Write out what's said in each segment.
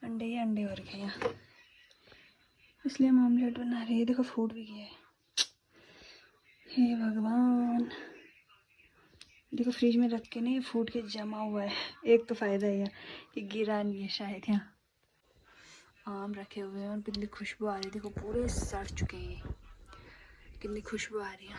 अंडे ही अंडे हो रखे हैं, इसलिए हम ऑमलेट बना रहे हैं। देखो फूट भी गया है। हे भगवान, देखो फ्रिज में रख के नहीं फूट के जमा हुआ है। एक तो फ़ायदा है कि गिरा नहीं है शायद। यहाँ आम रखे हुए हैं और कितनी खुशबू आ रही है। देखो पूरे सड़ चुके हैं, कितनी खुशबू आ रही है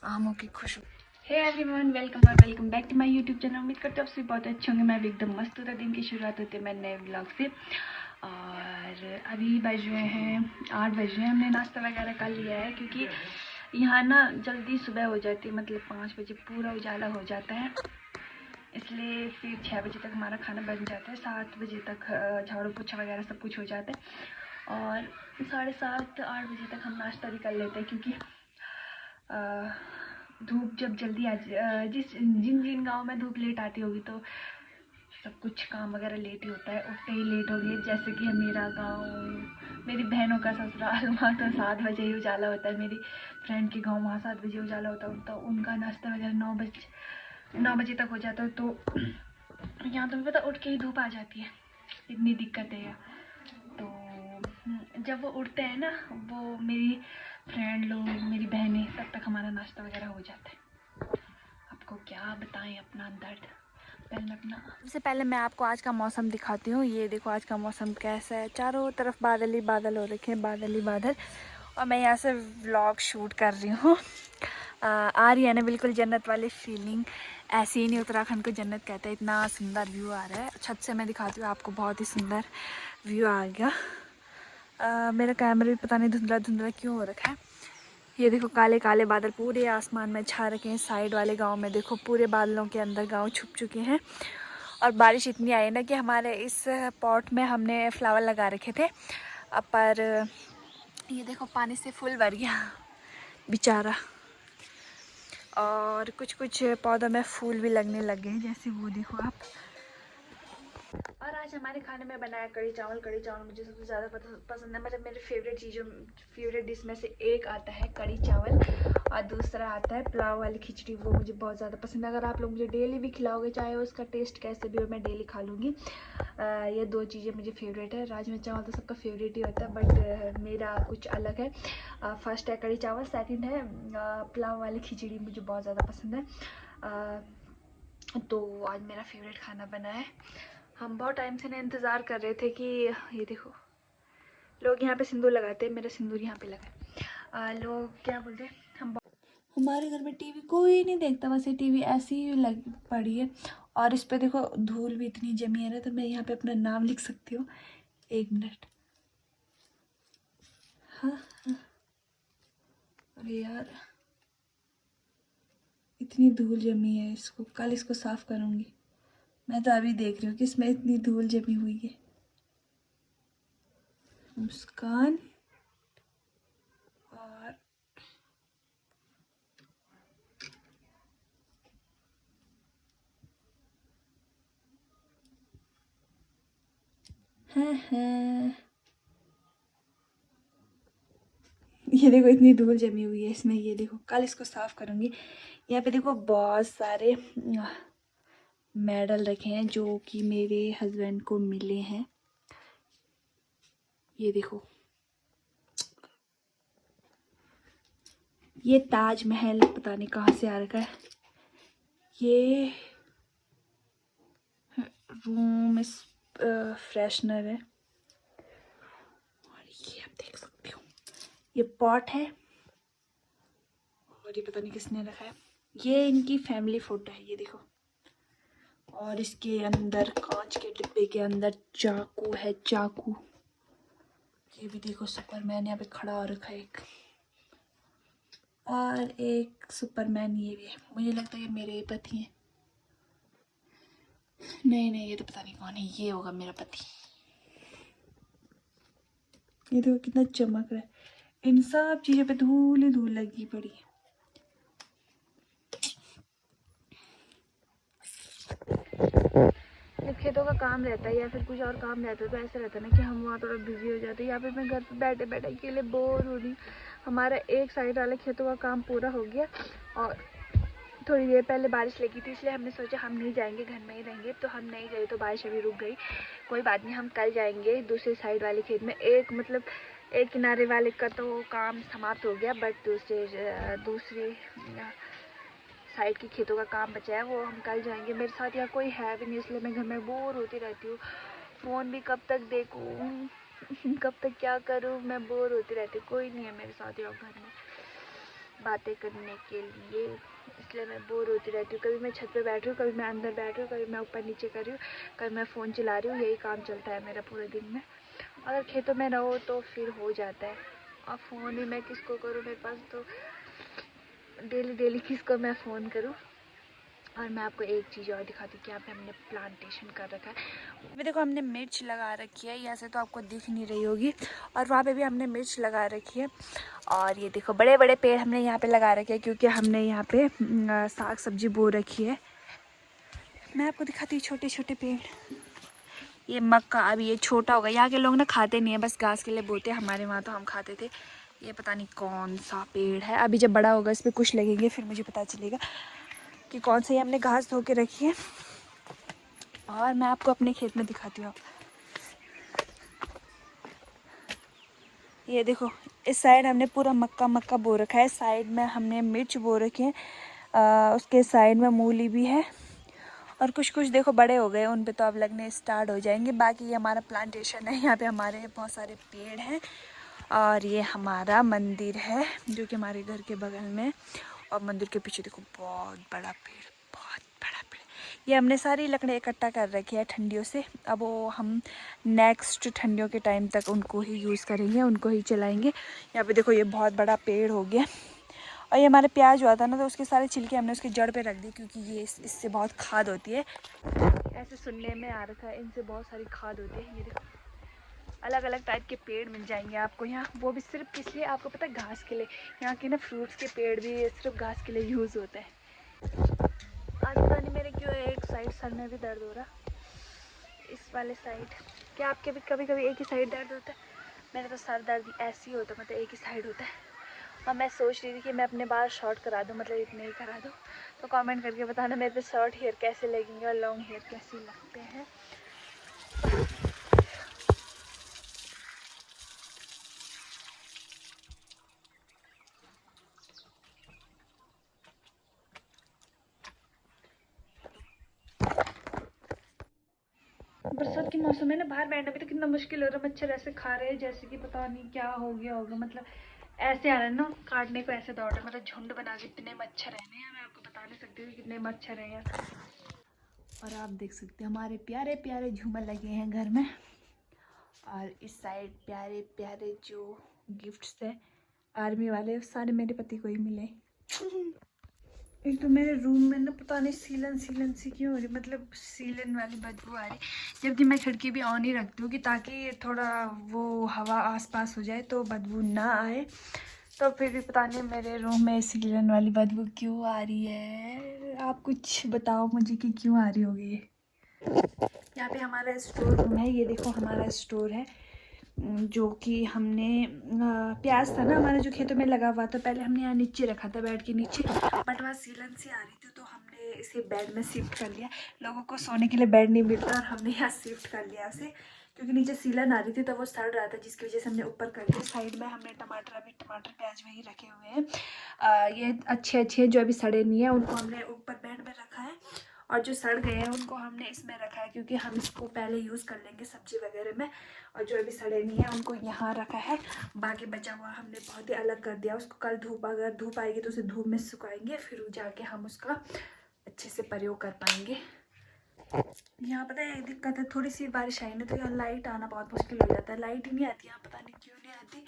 आमों की खुशबू। हे एवरीवन, वेलकम और welcome back to my YouTube channel. उम्मीद करते हो आप सभी बहुत अच्छे होंगे। मैं भी एकदम मस्त हूँ। दिन की शुरुआत होती है मैं नए व्लॉग से। और अभी बज रहे हैं 8 बज रहे हैं। हमने नाश्ता वगैरह कर लिया है क्योंकि यहाँ ना जल्दी सुबह हो जाती है, मतलब 5 बजे पूरा उजाला हो जाता है, इसलिए फिर 6 बजे तक हमारा खाना बन जाता है। 7 बजे तक झाड़ू पोछा वगैरह सब कुछ हो जाता है और 7:30 8 बजे तक हम नाश्ता भी कर लेते हैं क्योंकि धूप जब जल्दी जिन गाँव में धूप लेट आती होगी तो सब कुछ काम वगैरह लेट ही होता है, उठते ही लेट हो गए। जैसे कि मेरा गांव, मेरी बहनों का ससुराल, वहाँ तो 7 बजे ही उजाला होता है। मेरी फ्रेंड के गांव वहाँ 7 बजे उजाला होता है, तो उनका नाश्ता वगैरह 9 बजे तक हो जाता है। तो यहाँ तो मैं पता उठ के ही धूप आ जाती है, इतनी दिक्कत है। तो जब वो उठते हैं ना, वो मेरी फ्रेंड लोग, मेरी बहनें, तब तक हमारा नाश्ता वगैरह हो जाता है। आपको क्या बताएं अपना दर्द। सबसे पहले मैं आपको आज का मौसम दिखाती हूँ। ये देखो आज का मौसम कैसा है, चारों तरफ बादल ही बादल हो रखे हैं, बादल ही बादल। और मैं यहाँ से व्लॉग शूट कर रही हूँ। आ रही है ना बिल्कुल जन्नत वाली फीलिंग। ऐसे ही नहीं उत्तराखंड को जन्नत कहते हैं, इतना सुंदर व्यू आ रहा है। छत से मैं दिखाती हूँ आपको, बहुत ही सुंदर व्यू आ गया। मेरा कैमरा भी पता नहीं धुंधला धुंधला क्यों हो रखा है। ये देखो काले काले बादल पूरे आसमान में छा रखे हैं। साइड वाले गांव में देखो पूरे बादलों के अंदर गांव छुप चुके हैं। और बारिश इतनी आई ना कि हमारे इस पॉट में हमने फ्लावर लगा रखे थे, पर ये देखो पानी से फुल भर गया बेचारा। और कुछ कुछ पौधों में फूल भी लगने लग गए, जैसे वो देखो आप। और आज हमारे खाने में बनाया कढ़ी चावल। कढ़ी चावल मुझे सबसे ज़्यादा पसंद है, मतलब मेरे फेवरेट डिश में से एक आता है कढ़ी चावल और दूसरा आता है पुलाव वाली खिचड़ी। वो मुझे बहुत ज़्यादा पसंद है। अगर आप लोग मुझे डेली भी खिलाओगे, चाहे उसका टेस्ट कैसे भी हो, मैं डेली खा लूँगी। ये दो चीज़ें मुझे फेवरेट है। राजमा चावल तो सबका फेवरेट ही होता है, बट मेरा कुछ अलग है। फर्स्ट है कढ़ी चावल, सेकंड है पुलाव वाली खिचड़ी, मुझे बहुत ज़्यादा पसंद है। तो आज मेरा फेवरेट खाना बना है। हम बहुत टाइम से ना इंतज़ार कर रहे थे कि ये देखो लोग यहाँ पे सिंदूर लगाते हैं, मेरा सिंदूर यहाँ पे लगा है। लोग क्या बोलते हैं, हमारे घर में टीवी कोई नहीं देखता, बस ये टीवी ऐसी ही लग पड़ी है। और इस पे देखो धूल भी इतनी जमी है ना, तो मैं यहाँ पे अपना नाम लिख सकती हूँ। 1 मिनट। हाँ हाँ, अरे यार इतनी धूल जमी है, इसको कल इसको साफ करूँगी। मैं तो अभी देख रही हूँ कि इसमें इतनी धूल जमी हुई है। मुस्कान और हाँ, ये देखो इतनी धूल जमी हुई है इसमें। ये देखो कल इसको साफ करूँगी। यहाँ पे देखो बहुत सारे मेडल रखे हैं जो कि मेरे हस्बैंड को मिले हैं। ये देखो, ये ताजमहल पता नहीं कहाँ से आ रखा है। ये रूम फ्रेशनर है। और ये आप देख सकते हो, ये पॉट है और ये पता नहीं किसने रखा है। ये इनकी फैमिली फोटो है, ये देखो। और इसके अंदर कांच के डिब्बे के अंदर चाकू है, चाकू। ये भी देखो सुपरमैन यहाँ पे खड़ा हो रखा है एक। और एक सुपरमैन ये भी है। मुझे लगता है ये मेरे ही पति हैं। नहीं नहीं, ये तो पता नहीं कौन है। ये होगा मेरा पति। ये देखो कितना चमक रहा है। इन सब चीज़ों पे धूल ही धूल लगी पड़ी है। जब खेतों का काम रहता है या फिर कुछ और काम रहता है तो ऐसा रहता है ना कि हम वहाँ थोड़ा बिजी हो जाते हैं। यहाँ पे मैं घर पे बैठे बैठे अकेले बोर हो रही। हमारा एक साइड वाले खेतों का काम पूरा हो गया और थोड़ी देर पहले बारिश लगी थी, इसलिए हमने सोचा हम नहीं जाएंगे, घर में ही रहेंगे। तो हम नहीं गए, तो बारिश अभी रुक गई। कोई बात नहीं, हम कल जाएंगे दूसरे साइड वाले खेत में। एक मतलब एक किनारे वाले का तो काम समाप्त हो गया, बट दूसरी साइड के खेतों का काम बचा है, वो हम कल जाएंगे। मेरे साथ यहाँ कोई है भी नहीं, इसलिए मैं घर में बोर होती रहती हूँ। फ़ोन भी कब तक देखूँ कब तक क्या करूँ, मैं बोर होती रहती हूँ। कोई नहीं है मेरे साथ यहाँ घर में बातें करने के लिए, इसलिए मैं बोर होती रहती हूँ। कभी मैं छत पे बैठ रही हूँ, कभी मैं अंदर बैठ रही हूँ, कभी मैं ऊपर नीचे कर रही हूँ, कभी मैं फ़ोन चला रही हूँ। यही काम चलता है मेरा पूरे दिन में। अगर खेतों में रहो तो फिर हो जाता है। अब फ़ोन ही मैं किसको करूँ, मेरे पास तो डेली डेली किसको मैं फ़ोन करूँ। और मैं आपको एक चीज़ और दिखाती हूँ कि यहाँ पे हमने प्लांटेशन कर रखा है। अभी देखो हमने मिर्च लगा रखी है, यहाँ से तो आपको दिख नहीं रही होगी, और वहाँ पे भी हमने मिर्च लगा रखी है। और ये देखो बड़े बड़े पेड़ हमने यहाँ पे लगा रखे हैं, क्योंकि हमने यहाँ पे साग सब्जी बो रखी है। मैं आपको दिखाती हूँ छोटे छोटे पेड़। ये मक्का अभी ये छोटा होगा। यहाँ के लोग ना खाते नहीं है, बस घास के लिए बोते हैं। हमारे वहाँ तो हम खाते थे। ये पता नहीं कौन सा पेड़ है, अभी जब बड़ा होगा इस पर कुछ लगेंगे, फिर मुझे पता चलेगा कि कौन सा। ये हमने घास धो के रखी है। और मैं आपको अपने खेत में दिखाती हूँ। ये देखो इस साइड हमने पूरा मक्का बो रखा है, साइड में हमने मिर्च बो रखे हैं, उसके साइड में मूली भी है। और कुछ कुछ देखो बड़े हो गए, उन पे तो अब लगने स्टार्ट हो जाएंगे। बाकी ये हमारा प्लांटेशन है, यहाँ पे हमारे बहुत सारे पेड़ हैं। और ये हमारा मंदिर है जो कि हमारे घर के बगल में। और मंदिर के पीछे देखो बहुत बड़ा पेड़, बहुत बड़ा पेड़। ये हमने सारी लकड़ी इकट्ठा कर रखी है ठंडियों से। अब वो हम नेक्स्ट ठंडियों के टाइम तक उनको ही यूज़ करेंगे, उनको ही चलाएंगे। यहाँ पे देखो ये बहुत बड़ा पेड़ हो गया। और ये हमारे प्याज हुआ था ना, तो उसके सारे छिलके हमने उसकी जड़ पे रख दी, क्योंकि ये इससे बहुत खाद होती है। ऐसे सुनने में आ रखा है, इनसे बहुत सारी खाद होती है। ये देखो अलग अलग टाइप के पेड़ मिल जाएंगे आपको यहाँ, वो भी सिर्फ किस लिए आपको पता है, घास के लिए। यहाँ के ना फ्रूट्स के पेड़ भी सिर्फ घास के लिए यूज़ होते हैं। आज पता नहीं मेरे क्यों एक साइड सर में भी दर्द हो रहा, इस वाले साइड। क्या आपके भी कभी कभी एक ही साइड दर्द होता है? मेरा तो सर दर्द ऐसे ही होता है, मतलब एक ही साइड होता है। और मैं सोच रही थी कि मैं अपने बाल शॉर्ट करा दूँ, मतलब इतने ही करा दूँ। तो कमेंट करके बताना मेरे पे शॉर्ट हेयर कैसे लगेंगे और लॉन्ग हेयर कैसे लगते हैं। बरसात के मौसम में ना बाहर बैठना भी तो कितना मुश्किल हो रहा है। मच्छर ऐसे खा रहे हैं जैसे कि पता नहीं क्या हो गया होगा। मतलब ऐसे आ रहे हैं ना काटने को, ऐसे दौड़ रहे, मतलब झुंड बना के। इतने मच्छर है ना, मैं आपको बता नहीं सकती हूँ कितने मच्छर हैं यहाँ। और आप देख सकते हैं हमारे प्यारे प्यारे झूमर लगे हैं घर में। और इस साइड प्यारे प्यारे जो गिफ्ट्स है आर्मी वाले, सारे मेरे पति को ही मिले। एक तो मेरे रूम में ना पता नहीं सीलन सीलन सी क्यों हो रही, मतलब सीलन वाली बदबू आ रही। जबकि मैं खिड़की भी ऑन ही रखती हूँ कि ताकि थोड़ा वो हवा आसपास हो जाए तो बदबू ना आए। तो फिर भी पता नहीं मेरे रूम में सीलन वाली बदबू क्यों आ रही है। आप कुछ बताओ मुझे कि क्यों आ रही होगी ये। यहाँ पे हमारा स्टोर रूम है। ये देखो हमारा स्टोर है, जो कि हमने प्याज था ना हमारे जो खेतों में लगा हुआ था, पहले हमने यहाँ नीचे रखा था बेड के नीचे, बट वहाँ सीलन सी आ रही थी तो हमने इसे बेड में शिफ्ट कर लिया। लोगों को सोने के लिए बेड नहीं मिलता और हमने यहाँ शिफ्ट कर लिया उसे, क्योंकि नीचे सीलन आ रही थी तो वो सड़ रहा था, जिसकी वजह से हमने ऊपर कर दिया। साइड में हमने टमाटर प्याज वही रखे हुए हैं। ये अच्छे अच्छे जो अभी सड़े नहीं है उनको हमने ऊपर बेड में रखा है, और जो सड़ गए हैं उनको हमने इसमें रखा है, क्योंकि हम इसको पहले यूज़ कर लेंगे सब्जी वगैरह में। और जो अभी सड़े नहीं है उनको यहाँ रखा है। बाकी बचा हुआ हमने बहुत ही अलग कर दिया उसको। कल धूप अगर धूप आएगी तो उसे धूप में सुखाएंगे, फिर जाके हम उसका अच्छे से प्रयोग कर पाएंगे। यहाँ पता है एक दिक्कत है, थोड़ी सी बारिश आई ना तो यहाँ लाइट आना बहुत मुश्किल हो जाता है। लाइट ही नहीं आती यहाँ, पता नहीं क्यों नहीं आती।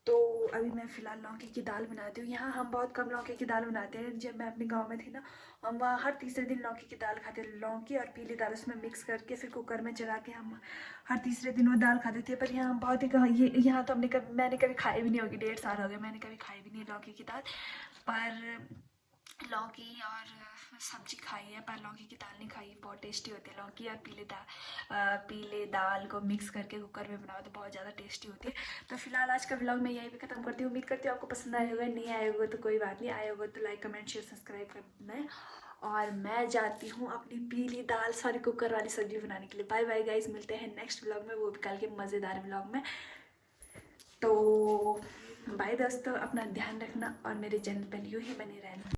तो अभी मैं फ़िलहाल लौकी की दाल बनाती हूँ। यहाँ हम बहुत कम लौकी की दाल बनाते हैं। जब मैं अपने गांव में थी ना, हम वहाँ हर तीसरे दिन लौकी की दाल खाते थे। लौकी और पीली दाल उसमें मिक्स करके फिर कुकर में चढ़ा के हम हर तीसरे दिन वो दाल खाते थे। पर यहाँ हम बहुत ही कहाँ, ये यहाँ तो मैंने कभी खाई भी नहीं होगी। 1.5 साल हो गए मैंने कभी खाई भी नहीं लौकी की दाल। पर लौकी और सब्जी खाई है, पर लौकी की दाल नहीं खाई। बहुत टेस्टी होती है लौकी और पीले दाल को मिक्स करके कुकर में बनाओ तो बहुत ज़्यादा टेस्टी होती है। तो फिलहाल आज का व्लॉग मैं यहीं पे ख़त्म करती हूँ। उम्मीद करती हूँ आपको पसंद आया होगा। नहीं आया होगा तो कोई बात नहीं, आया होगा तो लाइक कमेंट शेयर सब्सक्राइब करना है। और मैं जाती हूँ अपनी पीली दाल सॉरी कुकर वाली सब्जी बनाने के लिए। बाय बाय गाइस, मिलते हैं नेक्स्ट व्लॉग में, वो भी कल के मज़ेदार व्लॉग में। तो बाय दोस्तों, अपना ध्यान रखना और मेरे चैनल पर यूँ ही बने रहना।